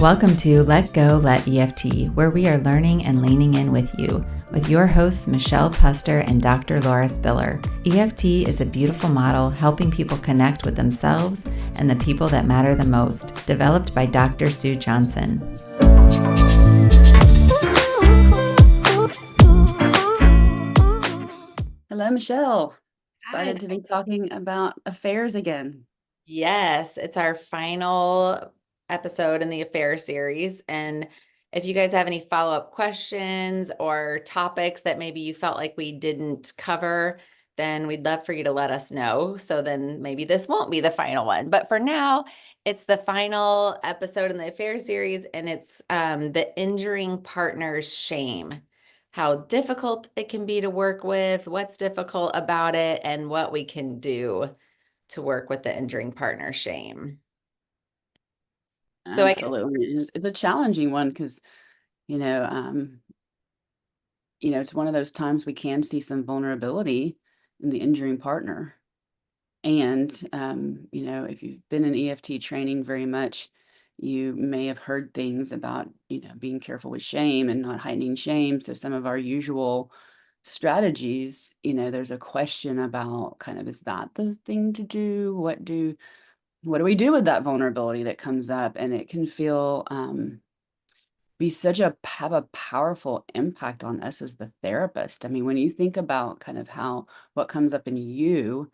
Welcome to Let Go, Let EFT, where we are learning and leaning in with you, with your hosts Michelle Puster and Dr. Laura Spiller. EFT is a beautiful model helping people connect with themselves and the people that matter the most, developed by Dr. Sue Johnson. Hello, Michelle. Excited Hi. to be talking about affairs again. Yes, it's our final episode in the affair series. And if you guys have any follow-up questions or topics that maybe you felt like we didn't cover, then we'd love for you to let us know. So then maybe this won't be the final one. But for now, it's the final episode in the affair series, and it's the injuring partner's shame. How difficult it can be to work with, what's difficult about it, and what we can do to work with the injuring partner shame. So I guess Absolutely. It's a challenging one because, you know, um, it's one of those times we can see some vulnerability in the injuring partner. And, if you've been in EFT training very much, you may have heard things about, being careful with shame and not heightening shame. So some of our usual strategies, there's a question about kind of, is that the thing to do? What do we do with that vulnerability that comes up? And it can feel have a powerful impact on us as the therapist. I mean, when you think about kind of what comes up in you,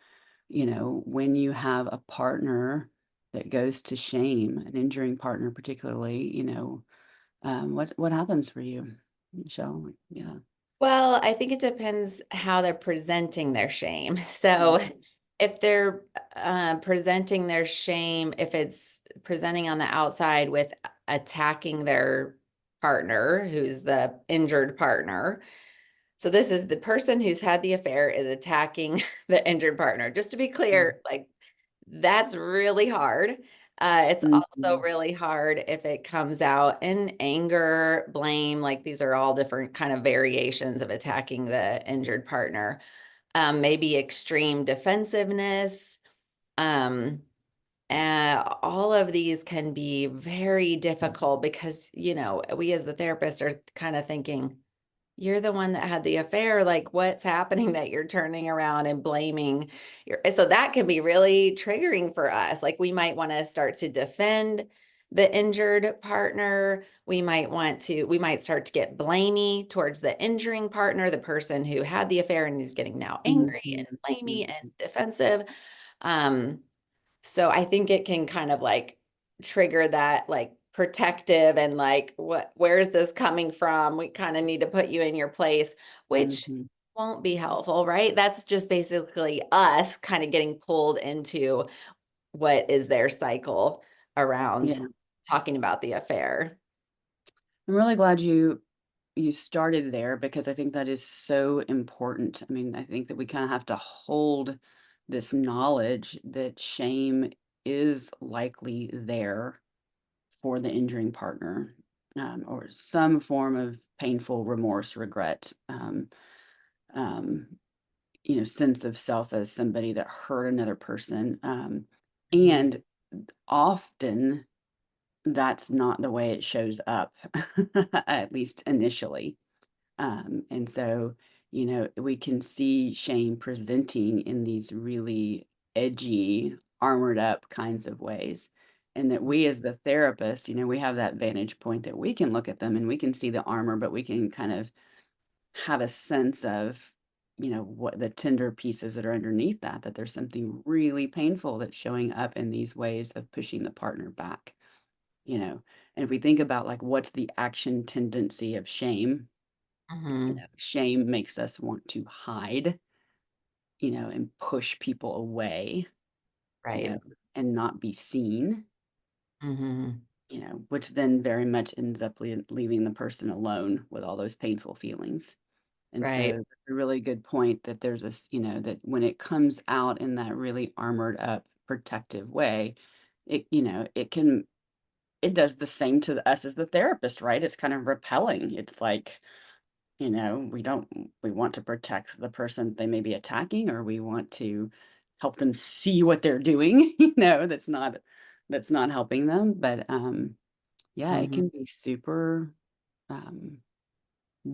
when you have a partner that goes to shame, an injuring partner particularly, what happens for you, Michelle? Yeah. Well, I think it depends how they're presenting their shame. So Mhm. if they're presenting their shame, if it's presenting on the outside with attacking their partner, who's the injured partner. So this is the person who's had the affair is attacking the injured partner. Just to be clear, like that's really hard. It's also Mhm. really hard if it comes out in anger, blame, like these are all different kind of variations of attacking the injured partner. Maybe extreme defensiveness. Um, all of these can be very difficult because, we as the therapist are kind of thinking, you're the one that had the affair. Like, what's happening that you're turning around and blaming so that can be really triggering for us. Like, we might want to start to defend the injured partner. We might start to get blamey towards the injuring partner, the person who had the affair and is getting now angry Mhm. and blamey and Mhm. defensive. Um, so I think it can kind of like trigger that like protective and like, where is this coming from? We kind of need to put you in your place, which Mhm. won't be helpful, right? That's just basically us kind of getting pulled into what is their cycle around Yeah. talking about the affair. I'm really glad you started there because I think that is so important. I mean, I think that we kind of have to hold this knowledge that shame is likely there for the injuring partner, or some form of painful remorse, regret, um, sense of self as somebody that hurt another person. Mhm. And often that's not the way it shows up, at least initially. And so, we can see shame presenting in these really edgy, armored up kinds of ways. And that we, as the therapist, we have that vantage point that we can look at them and we can see the armor, but we can kind of have a sense of, what the tender pieces that are underneath that there's something really painful that's showing up in these ways of pushing the partner back, you know. And if we think about like what's the action tendency of shame, Mhm. shame makes us want to hide, and push people away, you Right. know, and not be seen, Mhm. which then very much ends up leaving the person alone with all those painful feelings. And so Right. that's a really good point that there's this, that when it comes out in that really armored up protective way, it does the same to us as the therapist, right? It's kind of repelling. It's like, we want to protect the person they may be attacking, or we want to help them see what they're doing, that's not helping them. But yeah, it Mhm. can be super um,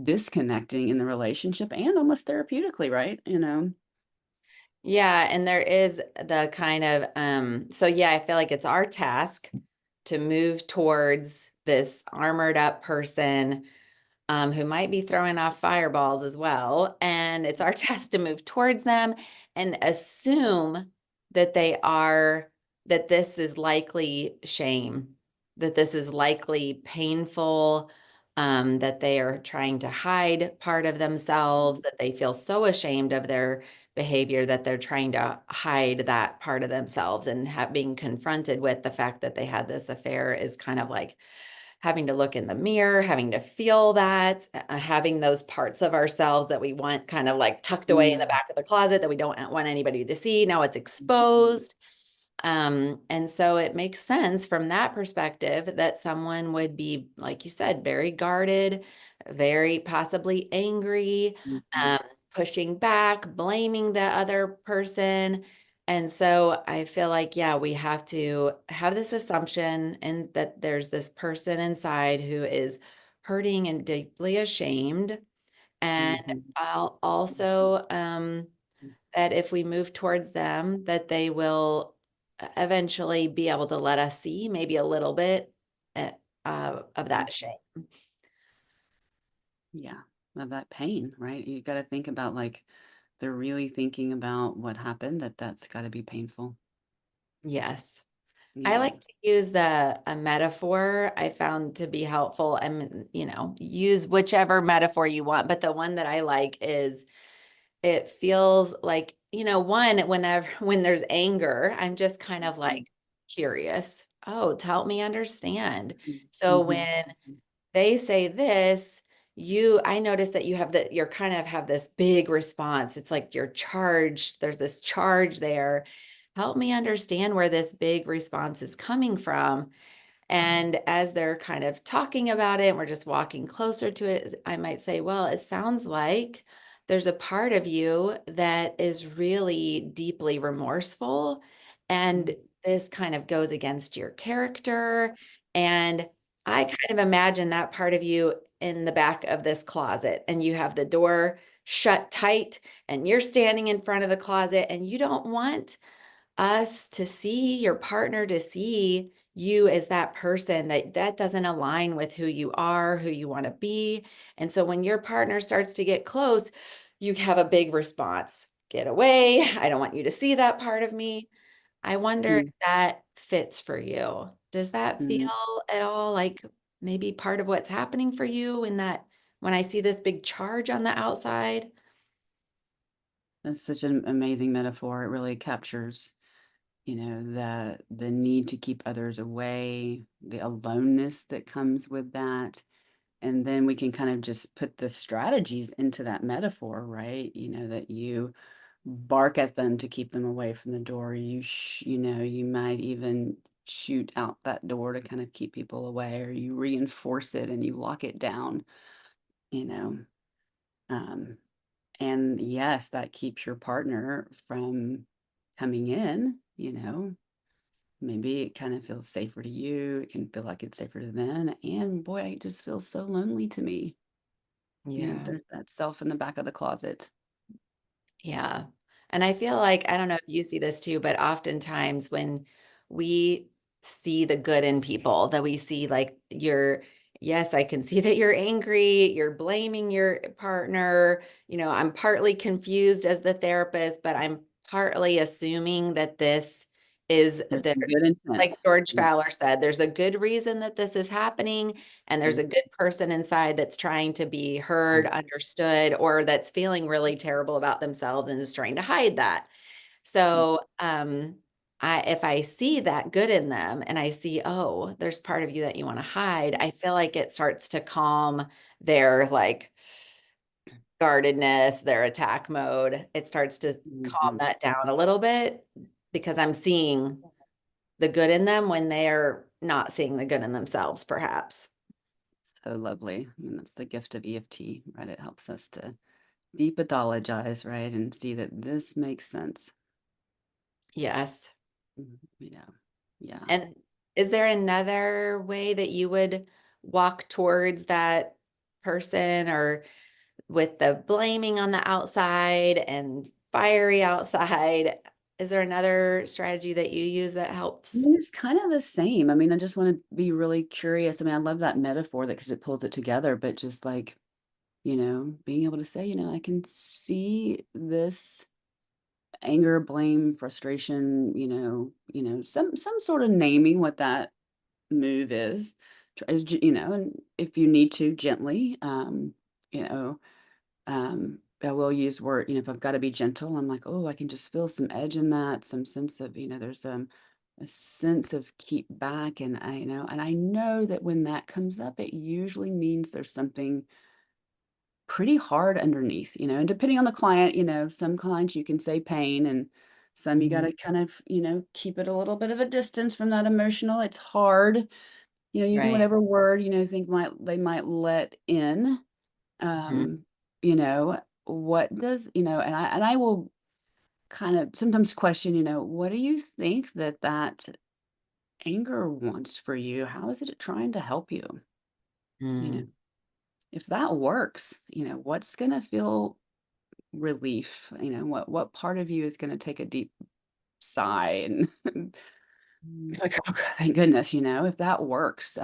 disconnecting in the relationship and almost therapeutically, right? Yeah, and there is the kind of so yeah, I feel like it's our task to move towards this armored up person who might be throwing off fireballs as well. And it's our task to move towards them and assume that they are, that this is likely shame, that this is likely painful, that they are trying to hide part of themselves, that they feel so ashamed of their behavior that they're trying to hide that part of themselves. And being confronted with the fact that they had this affair is kind of like having to look in the mirror, having to feel that, having those parts of ourselves that we want kind of like tucked away in the Mm, back of the closet that we don't want anybody to see. Now it's exposed. And so it makes sense from that perspective that someone would be, like you said, very guarded, very possibly angry, mhm, um, pushing back, blaming the other person. And so I feel like, yeah, we have to have this assumption and that there's this person inside who is hurting and deeply ashamed. And mhm, I'll also, mhm. that if we move towards them, that they will eventually be able to let us see maybe a little bit uh, of that shame. Yeah, of that pain, right? You got to think about like they're really thinking about what happened, that's got to be painful. Yes. I Yeah. like to use a metaphor I found to be helpful and, use whichever metaphor you want. But the one that I like is it feels like, whenever, when there's anger, I'm just kind of like Mhm, curious. Oh, to help me understand. mhm, So mhm, when they say this, I notice that you're kind of have this big response. It's like you're charged. There's this charge there. Help me understand where this big response is coming from. And as they're kind of talking about it, and we're just walking closer to it, I might say, well, it sounds like there's a part of you that is really deeply remorseful. And mhm, this kind of goes against your character. And I kind of imagine that part of you in the back of this closet, and you have the door shut tight, and you're standing in front of the closet, and you don't want us to see your partner to see you as that person that doesn't align with who you are, who you want to be. And so when your partner starts to get close, you have a big response. Get away. I don't want you to see that part of me. I wonder if mhm, that fits for you. Does that mhm. feel at all like maybe part of what's happening for you in that when I see this big charge on the outside? That's such an amazing metaphor. It really captures, the need to keep others away, the aloneness that comes with that. And then we can kind of just put the strategies into that metaphor, right? That you bark at them to keep them away from the door. You might even shoot out that door to kind of keep people away, or you reinforce it and you lock it down, you know. Um, and yes, that keeps your partner from coming in. Maybe it kind of feels safer to you. It can feel like it's safer to them. And boy, it just feels so lonely to me. Yeah. There's that self in the back of the closet. Yeah. And I feel like, I don't know if you see this too, but oftentimes when we see the good in people, that we see like yes, I can see that you're angry, you're blaming your partner. I'm partly confused as the therapist, but I'm partly assuming that this is There's the some good like intent. George Mm, Fowler said, there's a good reason that this is happening, and there's a mm, good person inside that's trying to be heard, mm, understood, or that's feeling really terrible about themselves and is trying to hide that. mm, So, if I see that good in them and I see, oh, there's part of you that you want to hide, I feel like it starts to calm their like guardedness, their attack mode. It starts to calm mhm. that down a little bit because I'm seeing the good in them when they're not seeing the good in themselves, perhaps. So lovely. And that's the gift of EFT, right? It helps us to depathologize, right? And see that this makes sense. Yes. Mhm. Yeah. Yeah. And Is there another way that you would walk towards that person, or with the blaming on the outside and fiery outside? Is there another strategy that you use that I helps? mean, it's kind of the same. I mean, I just want to be really curious. I mean, I love that metaphor that because it pulls it together, but just like, being able to say, I can see this anger, blame, frustration, some sort of naming what that move is, and if you need to gently, you know, I will use word, if I've got to be gentle, I'm like, oh, I can just feel some edge in that, some sense of, there's a sense of keep back. And I know that when that comes up, it usually means there's something pretty hard underneath, and depending on the client, some clients you can say pain and some you got Mhm. to kind of, keep it a little bit of a distance from that emotional. It's hard, using Right. whatever word, think they might let in. Mhm. Um, what does, and I will kind of sometimes question, what do you think that anger wants for you? How is it trying to help you? You know, Mm. if that works, what's gonna feel relief? What part of you is gonna take a deep sigh and be Mm. like, oh, thank goodness, if that works,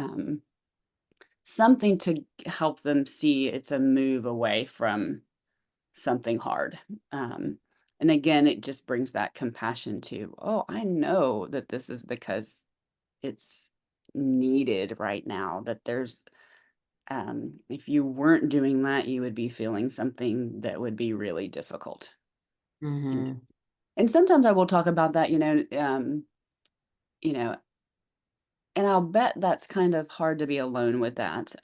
something to help them see it's a move away from something hard. Um, and again, it just brings that compassion to, oh, I know that this is because it's needed right now, that there's, if you weren't doing that, you would be feeling something that would be really difficult. You know, Mhm. and sometimes I will talk about that, you know, and I'll bet that's kind of hard to be alone with that.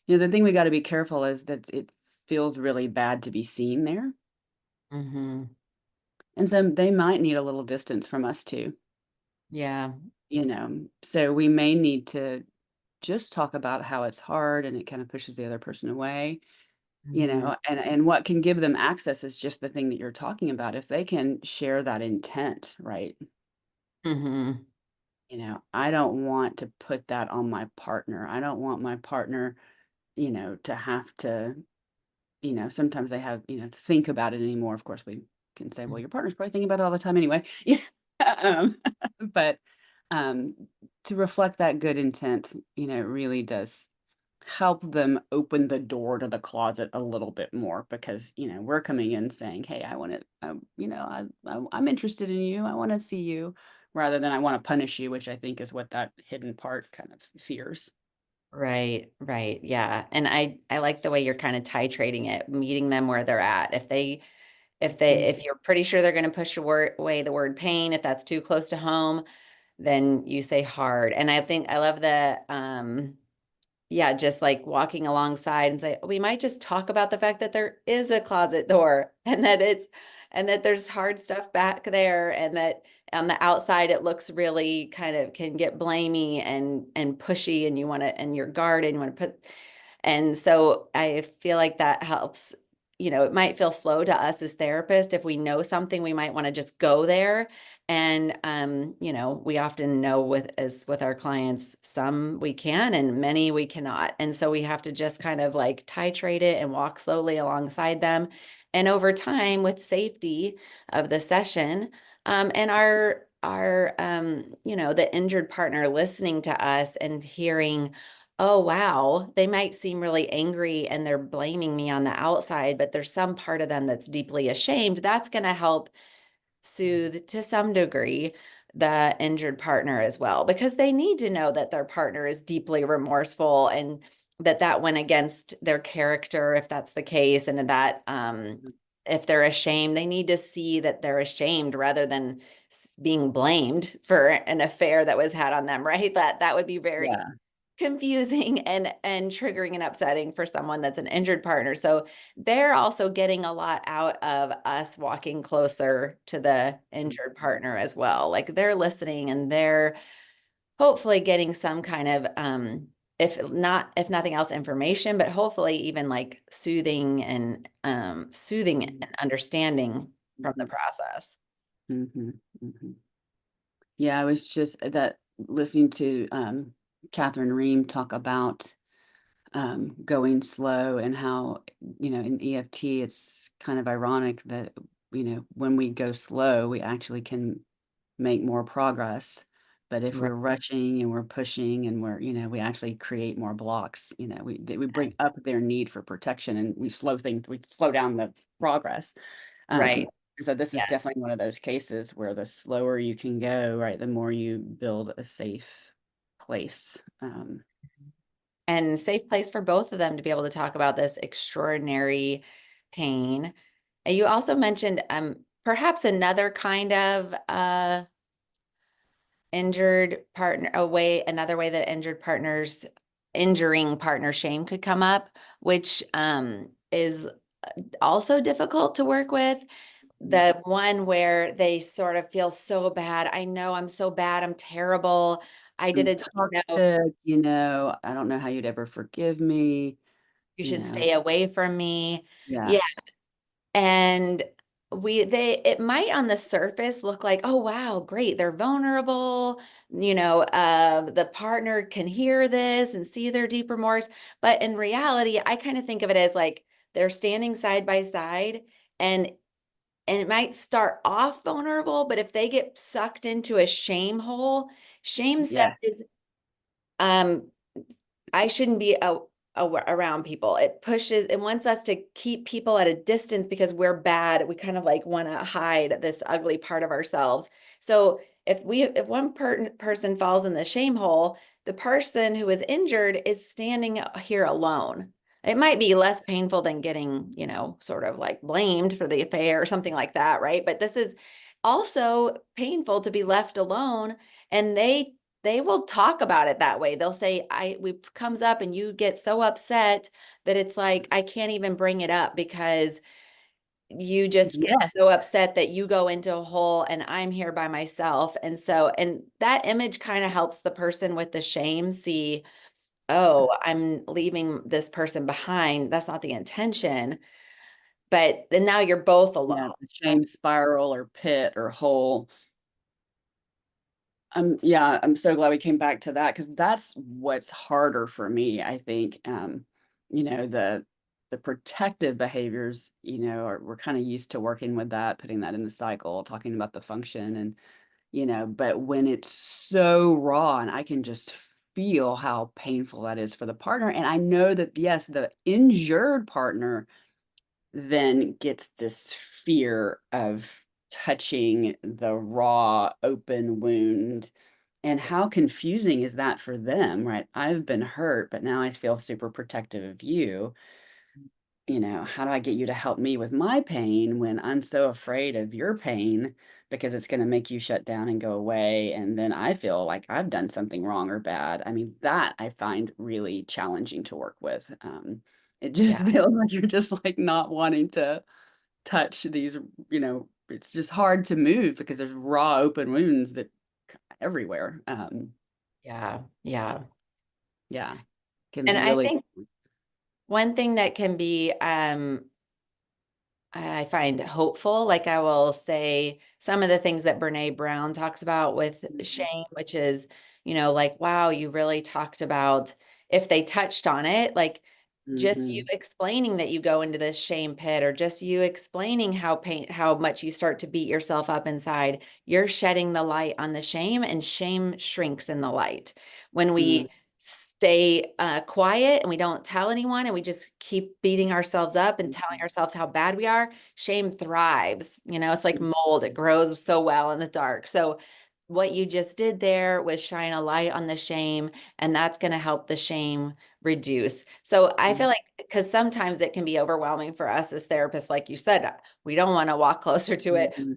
The thing we got to be careful is that it feels really bad to be seen there. Mhm. And so they might need a little distance from us too, Yeah. So we may need to just talk about how it's hard and it kind of pushes the other person away, Mhm. and what can give them access is just the thing that you're talking about. If they can share that intent, right? Mhm. I don't want to put that on my partner. I don't want my partner, to have to, sometimes they have, think about it anymore. Of course, we can say, well, Mhm. your partner's probably thinking about it all the time anyway. Yeah. um, but um, to reflect that good intent, really does help them open the door to the closet a little bit more because, we're coming in saying, hey, I want to, I'm interested in you. I want to see you rather than I want to punish you, which I think is what that hidden part kind of fears. Right, right, yeah, and I like the way you're kinda titrating it, meeting them where they're at. Mm, If you're pretty sure they're gonna push away the word pain, if that's too close to home, then you say hard. And I think I love the, yeah, just like walking alongside and say, we might just talk about the fact that there is a closet door and that there's hard stuff back there, and that on the outside it looks really kind of can get blamey and pushy, and you want to, and your guard, and you want to put, and so I feel like that helps. It might feel slow to us as therapists. If we know something, we might want to just go there. And we often know with our clients, some we can and many we cannot. And so we have to just kind of like titrate it and walk slowly alongside them. And over time, with safety of the session, and the injured partner listening to us and hearing, oh, wow, they might seem really angry and they're blaming me on the outside, but there's some part of them that's deeply ashamed. That's going to help soothe to some degree the injured partner as well, because they need to know that their partner is deeply remorseful, and that went against their character if that's the case, and that mhm. if they're ashamed, they need to see that they're ashamed rather than being blamed for an affair that was had on them, right? That would be very Yeah. confusing and triggering and upsetting for someone that's an injured partner. So they're also getting a lot out of us walking closer to the injured partner as well. Like they're listening and they're hopefully getting some kind of if nothing else, information, but hopefully even like soothing Mhm, and understanding from the mhm, process. mhm, mhm. Yeah, I was just that. listening to Catherine Ream talk about going slow, and how, in EFT, it's kind of ironic that, when we go slow, we actually can make more progress. But if Right. we're rushing and we're pushing and we actually create more blocks, we bring up their need for protection, and we slow down the progress. Right. So this Yeah. is definitely one of those cases where the slower you can go, right, the more you build a safe place. And safe place for both of them to be able to talk about this extraordinary pain. And you also mentioned perhaps another kind of injured partner, another way that injuring partner shame could come up, which is also difficult to work with. The one where they sort of feel so bad. I know I'm so bad. I'm terrible. I did I'm a, toxic, I don't know how you'd ever forgive me, you you should know. stay away from me. Yeah. Yeah. And it might on the surface look like, oh, wow, great. They're vulnerable. The partner can hear this and see their deep remorse. But in reality, I kind of think of it as like they're standing side by side, and it might start off vulnerable, but if they get sucked into a shame hole, shame Yeah. says, um, I shouldn't be around people. It wants us to keep people at a distance because we're bad. We kind of like want to hide this ugly part of ourselves. So if one person falls in the shame hole, the person who is injured is standing here alone. It might be less painful than getting, sort of like blamed for the affair or something like that, right? But this is also painful to be left alone, and they will talk about it that way. They'll say, we comes up and you get so upset that it's like, I can't even bring it up because you just get Yes. so upset that you go into a hole and I'm here by myself. And that image kind of helps the person with the shame see, oh, I'm leaving this person behind. That's not the intention. But then now you're both alone. Yeah, the shame spiral or pit or hole. Yeah, I'm so glad we came back to that, because that's what's harder for me, I think. The protective behaviors, we're kind of used to working with that, putting that in the cycle, talking about the function, and but when it's so raw and I can just feel how painful that is for the partner, and I know that, yes, the injured partner then gets this fear of touching the raw open wound. And how confusing is that for them, right? I've been hurt, but now I feel super protective of you. How do I get you to help me with my pain when I'm so afraid of your pain, because it's going to make you shut down and go away? And then I feel like I've done something wrong or bad. I mean, that I find really challenging to work with. It just Yeah. feels like you're just like not wanting to touch these, it's just hard to move because there's raw open wounds that everywhere. Yeah. Yeah. Yeah, can And be I really. think one thing that can be I find hopeful. Like I will say some of the things that Brene Brown talks about with Mhm, shame, which is, like, wow, you really talked about if they touched on it, like just you mhm, explaining that you go into this shame pit, or just you explaining how much you start to beat yourself up inside, you're shedding the light on the shame, and shame shrinks in the light. When mm, we stay quiet and we don't tell anyone and we just keep beating ourselves up and telling mhm, ourselves how bad we are, shame thrives. It's like mm, mold, it grows so well in the dark. So what you just did there was shine a light on the shame, and that's going to help the shame reduce. So I feel mm, like, because sometimes it can be overwhelming for us as therapists, like you said, we don't want to walk closer to it. mhm,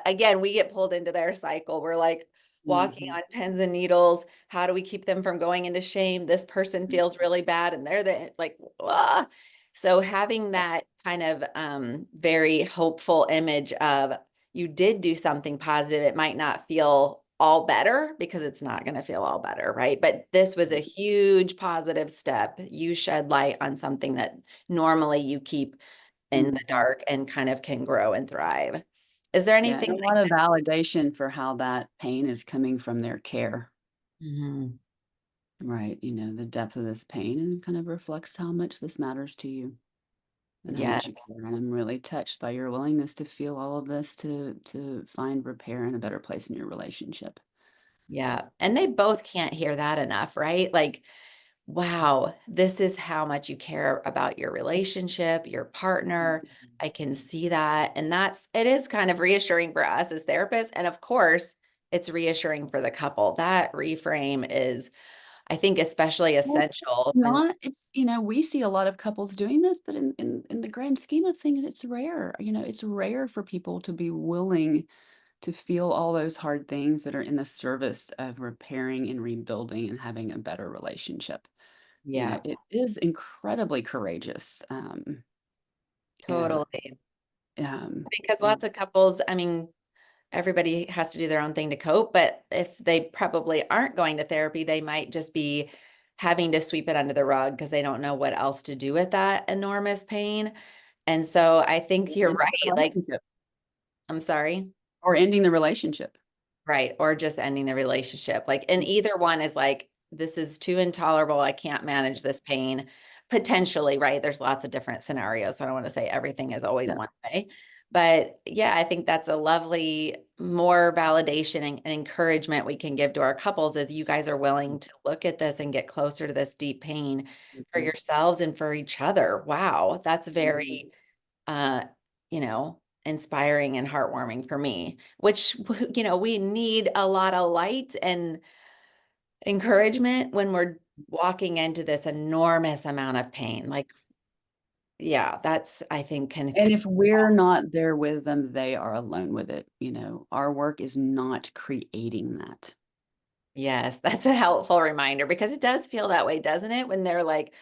Again, we get pulled into their cycle. We're like walking mhm, on pins and needles. How do we keep them from going into shame? This person mhm. feels really bad and they're like, ah. So having Yeah, that kind of very hopeful image of, you did do something positive. It might not feel all better, because it's not going to feel all better, right? But this was a right. huge positive step. You shed light on something that normally you keep in the Mhm. dark and kind of can grow and thrive. Is there Yeah, and anything a lot of validation for how that pain is coming from their care. Mhm. Right. The depth of this pain and kind of reflects how much this matters to you and how much you Yes. care. And I'm really touched by your willingness to feel all of this to find repair and a better place in your relationship. Yeah. And they both can't hear that enough, right? Like, wow, this is how much you care about your relationship, your partner. Mhm. I can see that. And it is kind of reassuring for us as therapists. And of course, it's reassuring for the couple. That reframe is, I think, especially Well, essential when, not it's we see a lot of couples doing this, but in the grand scheme of things, it's rare. It's rare for people to be willing to feel all those hard things that are in the service of repairing and rebuilding and having a better relationship. yeah, It is incredibly courageous. Uh, totally. Because and lots of couples, I mean, everybody has to do their own thing to cope, but if they probably aren't going to therapy, they might just be having to sweep it under the rug because they don't know what else to do with that enormous pain. And so I think you're ending the right. Like, relationship I'm sorry. or ending the relationship. Right. Or just ending the relationship. Like, and either one is like, this is too intolerable. I can't manage this pain. Potentially, right? There's lots of different scenarios. So I don't want to say everything is always Yeah. one way. But yeah, I think that's a lovely, more validation and encouragement we can give to our couples as you guys are willing to look at this and get closer to this deep pain for Mhm. yourselves and for each other. Wow. That's Mhm. very uh, inspiring and heartwarming for me, which, we need a lot of light and encouragement when we're walking into this enormous amount of pain. Like, yeah, that's, I think, And if we're not there with them, they are alone with it. Our work is not creating that. yes, that's a helpful reminder because it does feel that way, doesn't it? When they're like,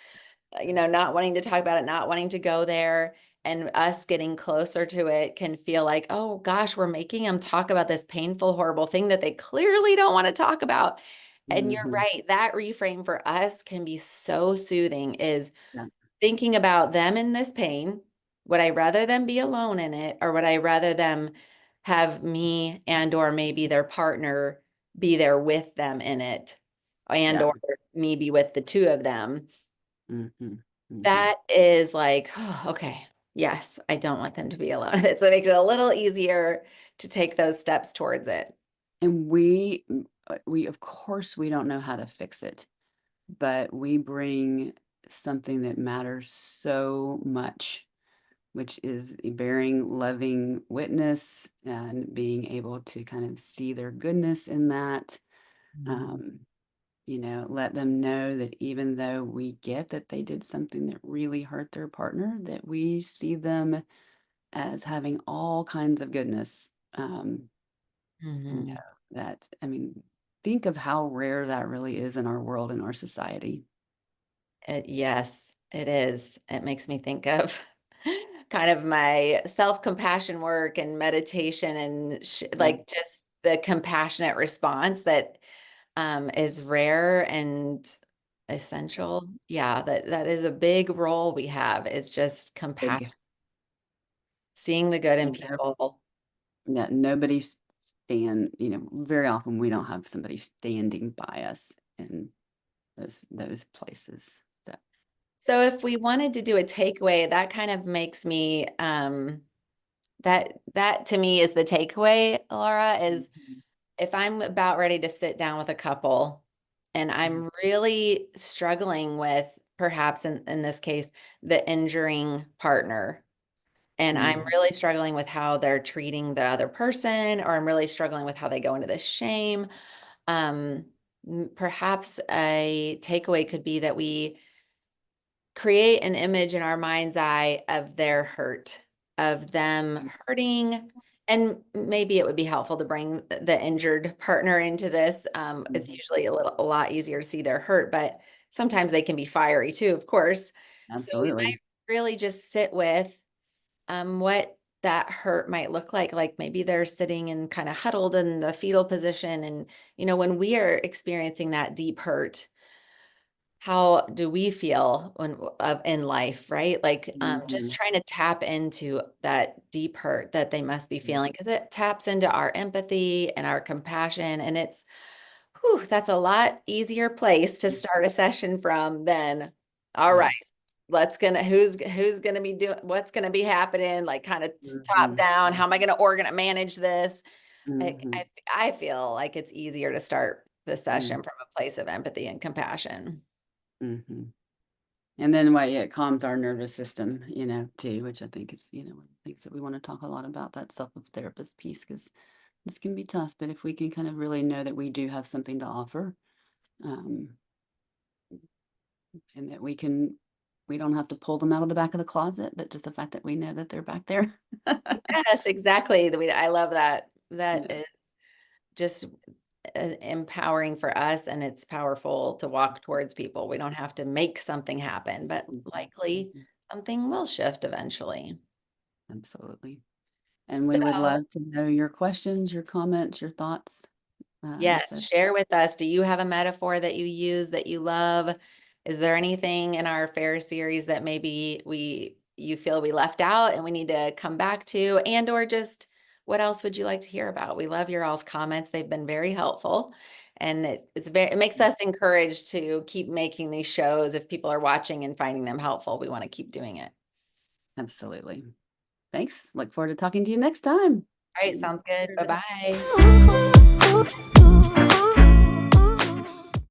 not wanting to talk about it, not wanting to go there, and us getting closer to it can feel like, oh gosh, we're making them talk about this painful, horrible thing that they clearly don't want to talk about. And you're Mhm. right, that reframe for us can be so soothing is Yeah. thinking about them in this pain. Would I rather them be alone in it, or would I rather them have me and or maybe their partner be there with them in it, and Yeah. or me be with the two of them? Mhm. Mhm. That is like, oh, okay. Yes, I don't want them to be alone. So it makes it a little easier to take those steps towards it. And we of course, we don't know how to fix it, but we bring something that matters so much, which is a bearing loving witness and being able to kind of see their goodness in that. Mhm. Um, let them know that even though we get that they did something that really hurt their partner, that we see them as having all kinds of goodness. You Mhm. know, I mean, think of how rare that really is in our world, in our society. Yes, it is. It makes me think of kind of my self-compassion work and meditation and Mm, like just the compassionate response that is rare and essential. Yeah, that is a big role we have is just compassion, big. seeing the good in And no, people. yeah, very often we don't have somebody standing by us in those places. So, So if we wanted to do a takeaway, that kind of makes me that to me is the takeaway, Laura, is mhm, if I'm about ready to sit down with a couple and mhm, I'm really struggling with perhaps in this case the injuring partner, and I'm mhm, really struggling with how they're treating the other person, or I'm really struggling with how they go into this shame, um perhaps a takeaway could be that we create an image in our mind's eye of their hurt, of them hurting. And maybe it would be helpful to bring the injured partner into this. It's mhm. usually a lot easier to see their hurt, but sometimes they can be fiery too, of course. So we Absolutely. might really just sit with what that hurt might look like. Like maybe they're sitting and kind of huddled in the fetal position. And, when we are experiencing that deep hurt, how do we feel in life, right? Like just Mhm, trying to tap into that deep hurt that they must be mhm. feeling because it taps into our empathy and our compassion, and Whew, that's a lot easier place to Mm. start a session from than, all right, Yes. who's gonna be doing, what's gonna be happening, like kind of top Mhm. down, how am I gonna manage this? Mhm. I feel like it's easier to start the Mm. session from a place of empathy and compassion. Mhm. And then what, yeah, it calms our nervous system, too, which I think is, one of the things that we want to talk a lot about, that self-therapist piece, because this can be tough, but if we can kind of really know that we do have something to offer, um, and that we don't have to pull them out of the back of the closet, but just the fact that we know that they're back there. Yes, exactly. I love that. That Yeah. is just empowering for us, and it's powerful to walk towards people. We don't have to make something happen, but Mhm. likely Mhm. something will shift eventually. Absolutely. And So, we would love to know your questions, your comments, your thoughts. yes, So share with us. Do you have a metaphor that you use that you love? Is there anything in our fair series that maybe you feel we left out and we need to come back to, and or just what else would you like to hear about? We love your all's comments. They've been very helpful, and it makes us encouraged to keep making these shows. If people are watching and finding them helpful, we want to keep doing it. absolutely. Thanks. Look forward to talking to you next time. All See right, you sounds good. Saturday. Bye-bye.